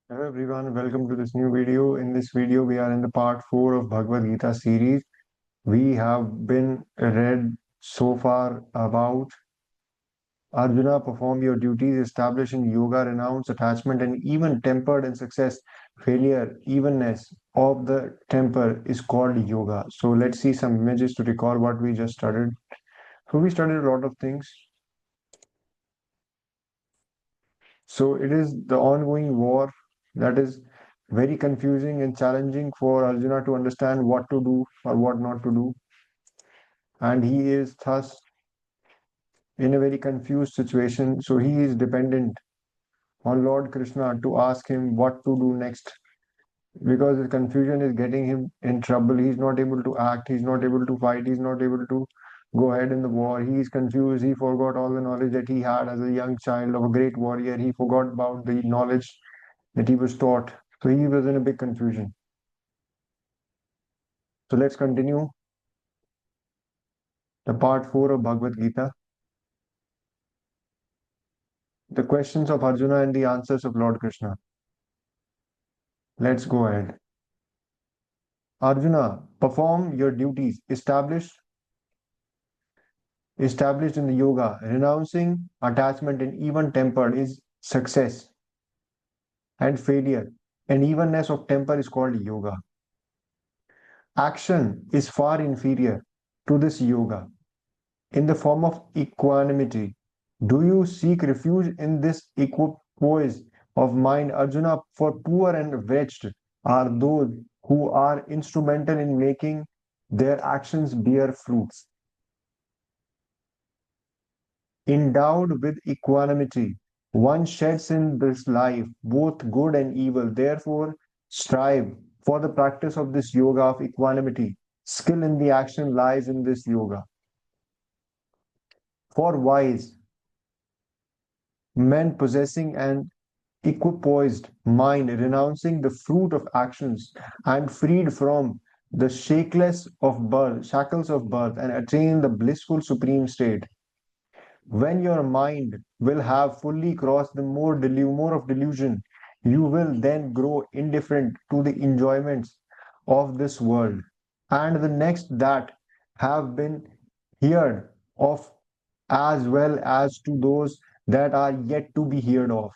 Hello everyone, welcome to this new video. In this video, we are in the part 4 of Bhagavad Gita series. We have been read so far about Arjuna, perform your duties, establish in yoga, renounce attachment, and even tempered in success, failure, evenness of the temper is called yoga. So let's see some images to recall what we just studied. So we studied a lot of things. So it is the ongoing war that is very confusing and challenging for Arjuna to understand what to do or what not to do. And he is thus in a very confused situation. So he is dependent on Lord Krishna to ask him what to do next because his confusion is getting him in trouble. He's not able to act, he's not able to fight, he's not able to go ahead in the war. He is confused. He forgot all the knowledge that he had as a young child of a great warrior. He forgot about the knowledge that he was taught. So he was in a big confusion. So let's continue the part 4 of Bhagavad Gita. The questions of Arjuna and the answers of Lord Krishna. Let's go ahead. Arjuna, perform your duties established in the yoga. Renouncing attachment and even tempered is success, and failure and evenness of temper is called yoga. Action is far inferior to this yoga in the form of equanimity. Do you seek refuge in this equipoise of mind, Arjuna? For poor and wretched are those who are instrumental in making their actions bear fruits. Endowed with equanimity, one sheds in this life both good and evil. Therefore, strive for the practice of this yoga of equanimity. Skill in the action lies in this yoga. For wise men possessing an equipoised mind, renouncing the fruit of actions, and freed from the shackles of birth, and attain the blissful supreme state. When your mind will have fully crossed the more of delusion, you will then grow indifferent to the enjoyments of this world, and the next that have been heard of, as well as to those that are yet to be heard of.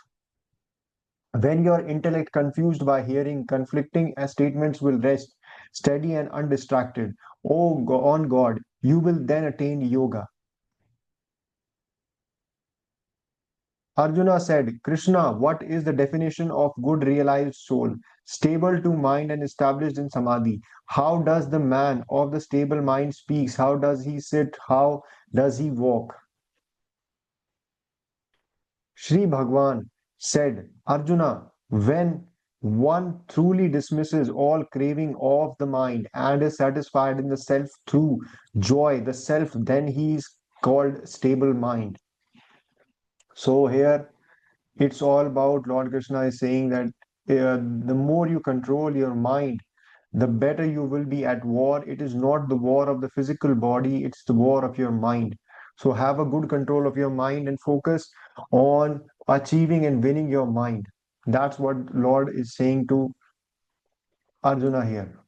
When your intellect, confused by hearing conflicting statements, will rest steady and undistracted, on God, you will then attain yoga. Arjuna said, Krishna, what is the definition of good realized soul? Stable to mind and established in samadhi. How does the man of the stable mind speaks? How does he sit? How does he walk? Sri Bhagwan said, Arjuna, when one truly dismisses all craving of the mind and is satisfied in the self through joy, the self, then he is called stable mind. So here it's all about Lord Krishna is saying that the more you control your mind, the better you will be at war. It is not the war of the physical body, it's the war of your mind. So have a good control of your mind and focus on achieving and winning your mind. That's what Lord is saying to Arjuna here.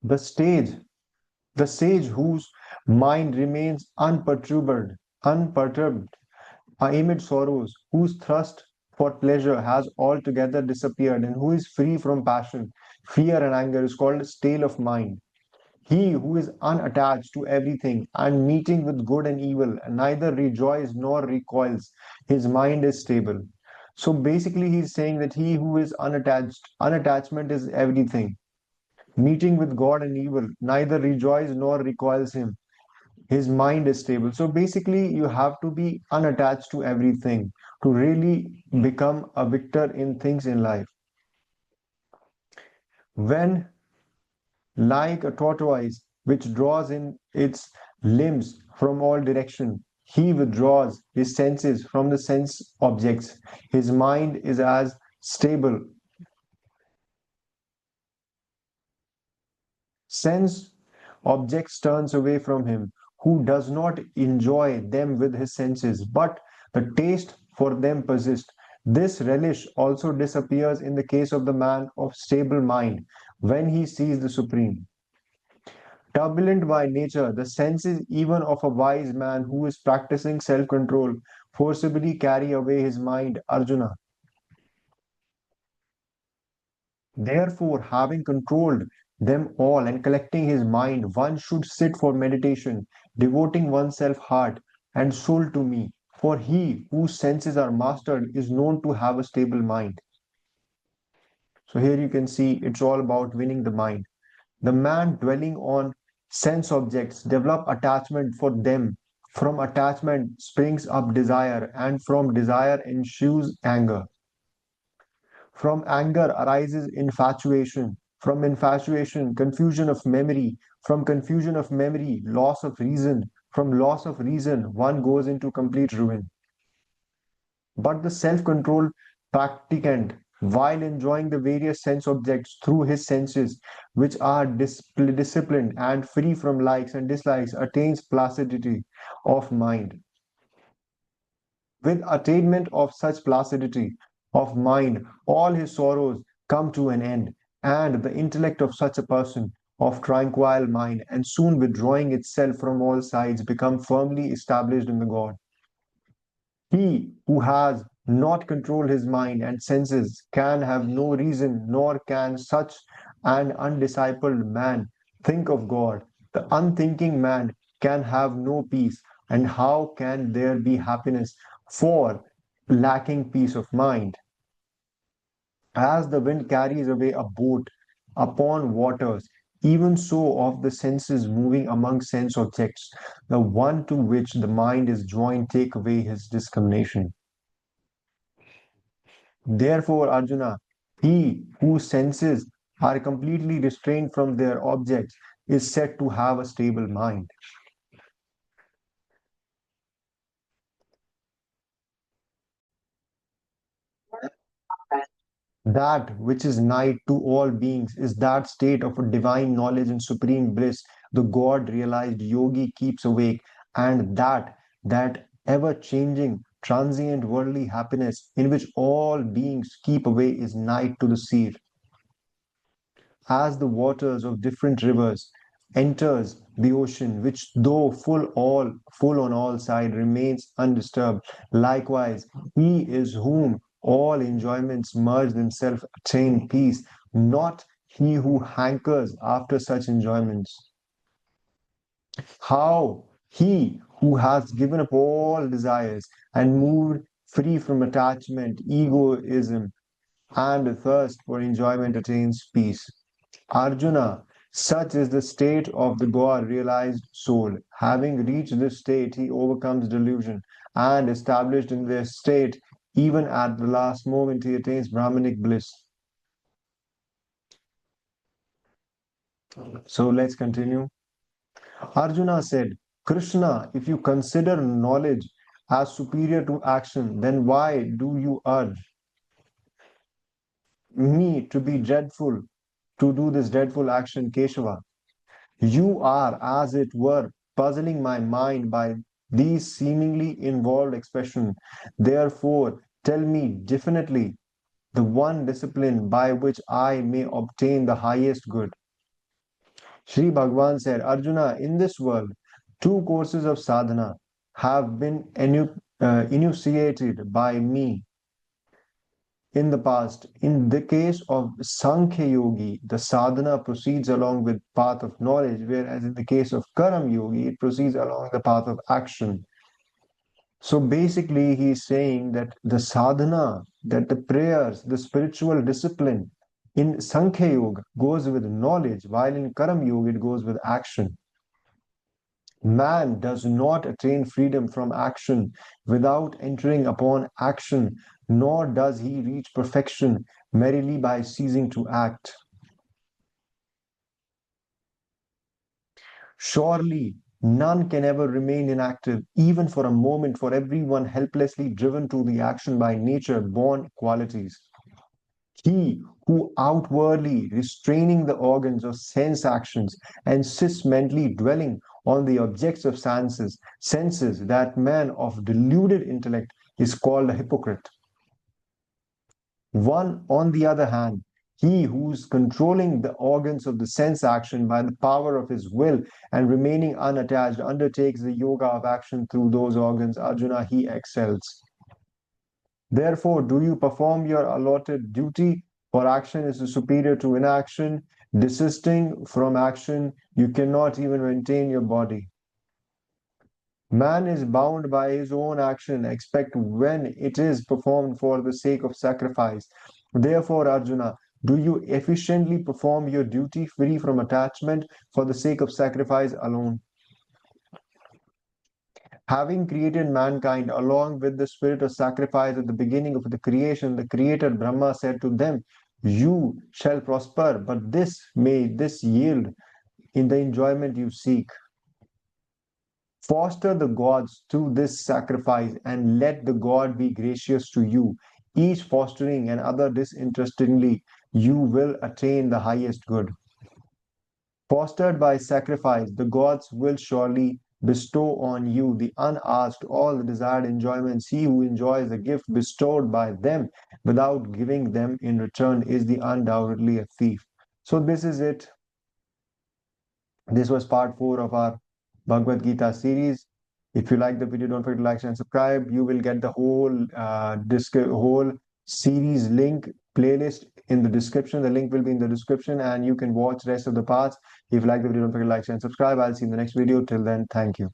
The stage, the sage whose mind remains unperturbed amid sorrows, whose thirst for pleasure has altogether disappeared, and who is free from passion, fear, and anger, is called stale of mind. He who is unattached to everything and meeting with good and evil, neither rejoices nor recoils, his mind is stable. So basically, he's saying that he who is unattachment is everything. Meeting with God and evil, neither rejoices nor recoils him, his mind is stable. So basically, you have to be unattached to everything to really become a victor in things in life. When, like a tortoise which draws in its limbs from all direction, he withdraws his senses from the sense objects. His mind is as stable. Sense objects turns away from him. who does not enjoy them with his senses, but the taste for them persists. This relish also disappears in the case of the man of stable mind when he sees the Supreme. Turbulent by nature, the senses even of a wise man who is practicing self control forcibly carry away his mind, Arjuna. Therefore, having controlled them all and collecting his mind, one should sit for meditation, devoting oneself heart and soul to me. For he whose senses are mastered is known to have a stable mind. So here you can see it's all about winning the mind. The man dwelling on sense objects develop attachment for them. From attachment springs up desire, and from desire ensues anger. From anger arises infatuation. From infatuation, confusion of memory. From confusion of memory, loss of reason. From loss of reason, one goes into complete ruin. But the self controlled practicant, while enjoying the various sense objects through his senses, which are disciplined and free from likes and dislikes, attains placidity of mind. With attainment of such placidity of mind, all his sorrows come to an end, and the intellect of such a person of tranquil mind, and soon withdrawing itself from all sides, become firmly established in the God. He who has not controlled his mind and senses can have no reason, nor can such an undiscipled man think of God. The unthinking man can have no peace, and how can there be happiness for lacking peace of mind? As the wind carries away a boat upon waters, even so of the senses moving among sense objects, the one to which the mind is joined take away his discrimination. Therefore, Arjuna, he whose senses are completely restrained from their objects is said to have a stable mind. That which is night to all beings is that state of a divine knowledge and supreme bliss the God realized yogi keeps awake, and that ever changing, transient worldly happiness in which all beings keep away is night to the seer. As the waters of different rivers enters the ocean, which though full on all sides remains undisturbed, likewise he is whom all enjoyments merge themselves attain peace, not he who hankers after such enjoyments. How he who has given up all desires and moved free from attachment, egoism, and the thirst for enjoyment attains peace. Arjuna, such is the state of the God realized soul. Having reached this state, he overcomes delusion, and established in this state, even at the last moment, he attains Brahmanic bliss. So let's continue. Arjuna said, Krishna, if you consider knowledge as superior to action, then why do you urge me to be dreadful, to do this dreadful action, Keshava? You are, as it were, puzzling my mind by these seemingly involved expressions. Therefore, tell me definitely the one discipline by which I may obtain the highest good. Sri Bhagavan said, Arjuna, in this world, two courses of sadhana have been enunciated by me in the past. In the case of Sankhya Yogi, the sadhana proceeds along with path of knowledge, whereas in the case of Karam Yogi, it proceeds along the path of action. So basically, he's saying that the sadhana, that the prayers, the spiritual discipline in Sankhya Yoga goes with knowledge, while in Karam Yoga it goes with action. Man does not attain freedom from action without entering upon action, nor does he reach perfection merely by ceasing to act. Surely none can ever remain inactive, even for a moment, for everyone helplessly driven to the action by nature born qualities. He who outwardly restraining the organs of sense actions and sits mentally dwelling on the objects of senses, that man of deluded intellect is called a hypocrite. One, on the other hand, he who's controlling the organs of the sense action by the power of his will and remaining unattached undertakes the yoga of action through those organs. Arjuna, he excels. Therefore, do you perform your allotted duty? For action is superior to inaction. Desisting from action, you cannot even maintain your body. Man is bound by his own action, except when it is performed for the sake of sacrifice. Therefore, Arjuna, do you efficiently perform your duty free from attachment for the sake of sacrifice alone? Having created mankind along with the spirit of sacrifice at the beginning of the creation, the creator Brahma said to them, "You shall prosper, but this yield in the enjoyment you seek. Foster the gods through this sacrifice and let the god be gracious to you. Each fostering and other disinterestedly, you will attain the highest good. Fostered by sacrifice, the gods will surely bestow on you the unasked, all the desired enjoyments. He who enjoys the gift bestowed by them without giving them in return is the undoubtedly a thief." So this is it. This was part 4 of our Bhagavad Gita series. If you like the video, don't forget to like, share, and subscribe. You will get the whole series link playlist in the description. The link will be in the description, and you can watch rest of the parts. If you like the video, don't forget to like, share, and subscribe. I'll see you in the next video. Till then, thank you.